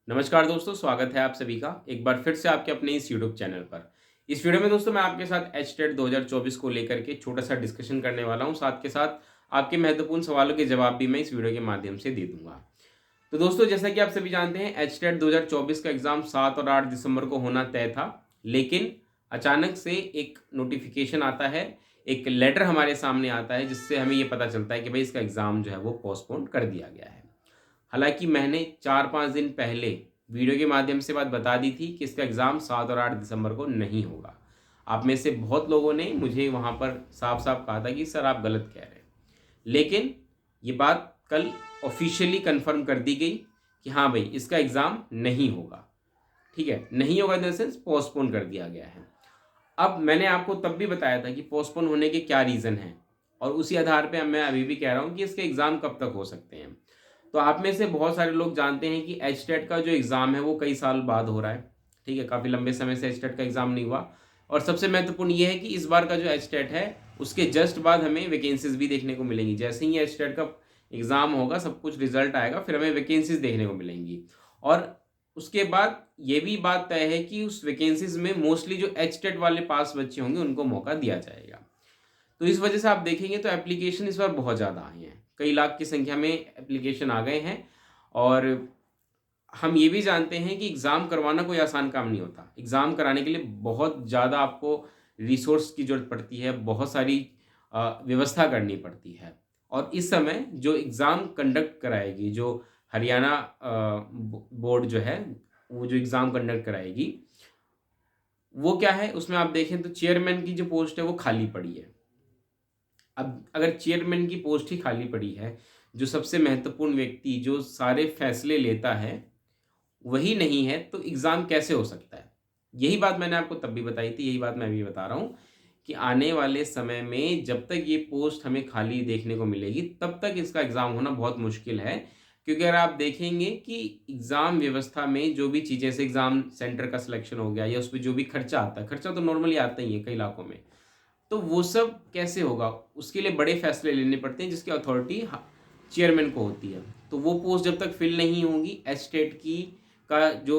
नमस्कार दोस्तों, स्वागत है आप सभी का एक बार फिर से आपके अपने इस यूट्यूब चैनल पर। इस वीडियो में दोस्तों मैं आपके साथ एचटेट 2024 को लेकर के छोटा सा डिस्कशन करने वाला हूं। साथ के साथ आपके महत्वपूर्ण सवालों के जवाब भी मैं इस वीडियो के माध्यम से दे दूंगा। तो दोस्तों, जैसा कि आप सभी जानते हैं, एचटेट 2024 का एग्जाम 7 और 8 दिसंबर को होना तय था। लेकिन अचानक से एक नोटिफिकेशन आता है, एक लेटर हमारे सामने आता है, जिससे हमें ये पता चलता है कि भाई इसका एग्जाम जो है वो पोस्टपोन कर दिया गया है। हालाँकि मैंने 4-5 दिन पहले वीडियो के माध्यम से बात बता दी थी कि इसका एग्ज़ाम 7 और 8 दिसंबर को नहीं होगा। आप में से बहुत लोगों ने मुझे वहाँ पर साफ-साफ कहा था कि सर आप गलत कह रहे हैं। लेकिन ये बात कल ऑफ़िशियली कन्फ़र्म कर दी गई कि हाँ भई, इसका एग्ज़ाम नहीं होगा। ठीक है? नहीं होगा इन द सेंस पोस्टपोन कर दिया गया है। अब मैंने आपको तब भी बताया था कि पोस्टपोन होने के क्या रीज़न हैं, और उसी आधार पे मैं अभी भी कह रहा हूँ कि इसके एग्ज़ाम कब तक हो सकते हैं। तो आप में से बहुत सारे लोग जानते हैं कि एचटेट का जो एग्ज़ाम है वो कई साल बाद हो रहा है। ठीक है? काफ़ी लंबे समय से एचटेट का एग्ज़ाम नहीं हुआ, और सबसे महत्वपूर्ण ये है कि इस बार का जो एचटेट है उसके जस्ट बाद हमें वैकेंसीज़ भी देखने को मिलेंगी। जैसे ही एचटेट का एग्ज़ाम होगा, सब कुछ रिज़ल्ट आएगा, फिर हमें वैकेंसीज़ देखने को मिलेंगी। और उसके बाद ये भी बात तय है कि उस वैकेंसीज़ में मोस्टली जो एचटेट वाले पास बच्चे होंगे उनको मौका दिया जाएगा। तो इस वजह से आप देखेंगे तो एप्लीकेशन इस बार बहुत ज़्यादा आए हैं। कई लाख की संख्या में एप्लीकेशन आ गए हैं, और हम ये भी जानते हैं कि एग्ज़ाम करवाना कोई आसान काम नहीं होता। एग्ज़ाम कराने के लिए बहुत ज़्यादा आपको रिसोर्स की ज़रूरत पड़ती है, बहुत सारी व्यवस्था करनी पड़ती है। और इस समय जो एग्ज़ाम कंडक्ट कराएगी, जो हरियाणा बोर्ड जो है, वो जो एग्ज़ाम कंडक्ट कराएगी, वो क्या है, उसमें आप देखें तो चेयरमैन की जो पोस्ट है वो खाली पड़ी है। अब अगर चेयरमैन की पोस्ट ही खाली पड़ी है, जो सबसे महत्वपूर्ण व्यक्ति जो सारे फैसले लेता है, वही नहीं है, तो एग्ज़ाम कैसे हो सकता है? यही बात मैंने आपको तब भी बताई थी, यही बात मैं अभी बता रहा हूँ कि आने वाले समय में जब तक ये पोस्ट हमें खाली देखने को मिलेगी, तब तक इसका एग्ज़ाम होना बहुत मुश्किल है। क्योंकि अगर आप देखेंगे कि एग्ज़ाम व्यवस्था में जो भी चीज़ें, जैसे एग्ज़ाम सेंटर का सिलेक्शन हो गया या उसपे जो भी खर्चा आता है, खर्चा तो नॉर्मली आता ही है कई इलाकों में। तो वो सब कैसे होगा? उसके लिए बड़े फैसले लेने पड़ते हैं, जिसकी अथॉरिटी चेयरमैन को होती है। तो वो पोस्ट जब तक फिल नहीं होंगी, एचटेट की का जो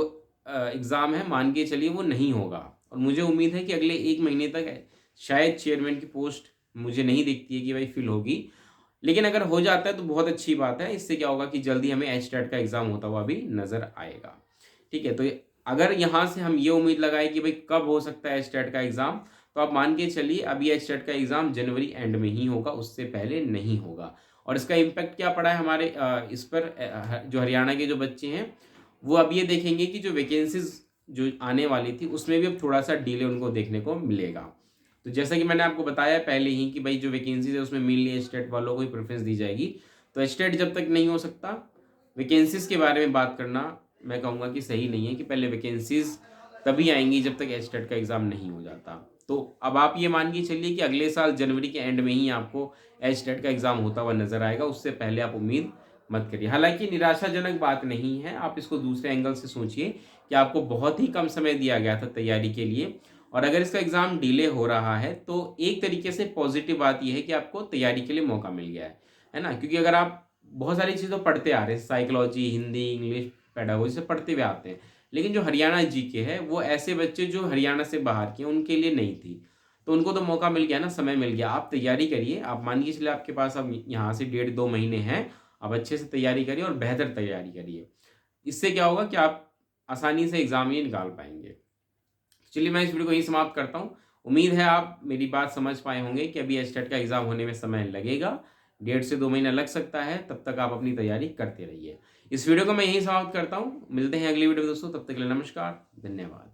एग्ज़ाम है, मान के चलिए वो नहीं होगा। और मुझे उम्मीद है कि अगले 1 महीने तक शायद चेयरमैन की पोस्ट मुझे नहीं दिखती है कि भाई फिल होगी। लेकिन अगर हो जाता है तो बहुत अच्छी बात है। इससे क्या होगा कि जल्दी हमें एचटेट का एग्ज़ाम होता हुआ भी नज़र आएगा। ठीक है? तो अगर यहाँ से हम ये उम्मीद लगाएँ कि भाई कब हो सकता है एचटेट का एग्ज़ाम, तो आप मान के चलिए अभी एचटेट का एग्ज़ाम जनवरी एंड में ही होगा, उससे पहले नहीं होगा। और इसका इम्पैक्ट क्या पड़ा है हमारे इस पर, जो हरियाणा के जो बच्चे हैं, वो अब ये देखेंगे कि जो वैकेंसीज़ जो आने वाली थी, उसमें भी अब थोड़ा-सा डिले उनको देखने को मिलेगा। तो जैसा कि मैंने आपको बताया पहले ही कि भाई जो वैकेंसीज़ है उसमें मेनली एचटेट वालों को ही प्रेफ़रेंस दी जाएगी। तो एचटेट जब तक नहीं हो सकता, वैकेंसीज़ के बारे में बात करना मैं कहूँगा कि सही नहीं है, कि पहले वैकेंसीज़ तभी आएँगी जब तक एचटेट का एग्ज़ाम नहीं हो जाता। तो अब आप ये मान के चलिए कि अगले साल जनवरी के एंड में ही आपको एचटेट का एग्ज़ाम होता हुआ नज़र आएगा, उससे पहले आप उम्मीद मत करिए। हालाँकि निराशाजनक बात नहीं है, आप इसको दूसरे एंगल से सोचिए कि आपको बहुत ही कम समय दिया गया था तैयारी के लिए, और अगर इसका एग्ज़ाम डिले हो रहा है, तो एक तरीके से पॉज़िटिव बात ये है कि आपको तैयारी के लिए मौका मिल गया है ना? क्योंकि अगर आप बहुत सारी चीज़ें तो पढ़ते आ रहे हैं, साइकोलॉजी, हिंदी, इंग्लिश, पेडागोजी से पढ़ते हुए आते हैं। लेकिन जो हरियाणा जीके है, वो ऐसे बच्चे जो हरियाणा से बाहर के हैं, उनके लिए नहीं थी। तो उनको तो मौका मिल गया ना, समय मिल गया। आप तैयारी करिए, आप मान के चलिए आपके पास अब यहाँ से डेढ़ 2 महीने हैं, आप अच्छे से तैयारी करिए और बेहतर तैयारी करिए। इससे क्या होगा कि आप आसानी से एग्ज़ाम ये निकाल पाएँगे। चलिए मैं इस वीडियो को यहीं समाप्त करता हूँ। उम्मीद है आप मेरी बात समझ पाए होंगे कि अभी एचटेट का एग्ज़ाम होने में समय लगेगा। डेढ़ से 2 महीना लग सकता है, तब तक आप अपनी तैयारी करते रहिए। इस वीडियो को मैं यहीं समाप्त करता हूँ। मिलते हैं अगली वीडियो में दोस्तों, तब तक के लिए नमस्कार, धन्यवाद।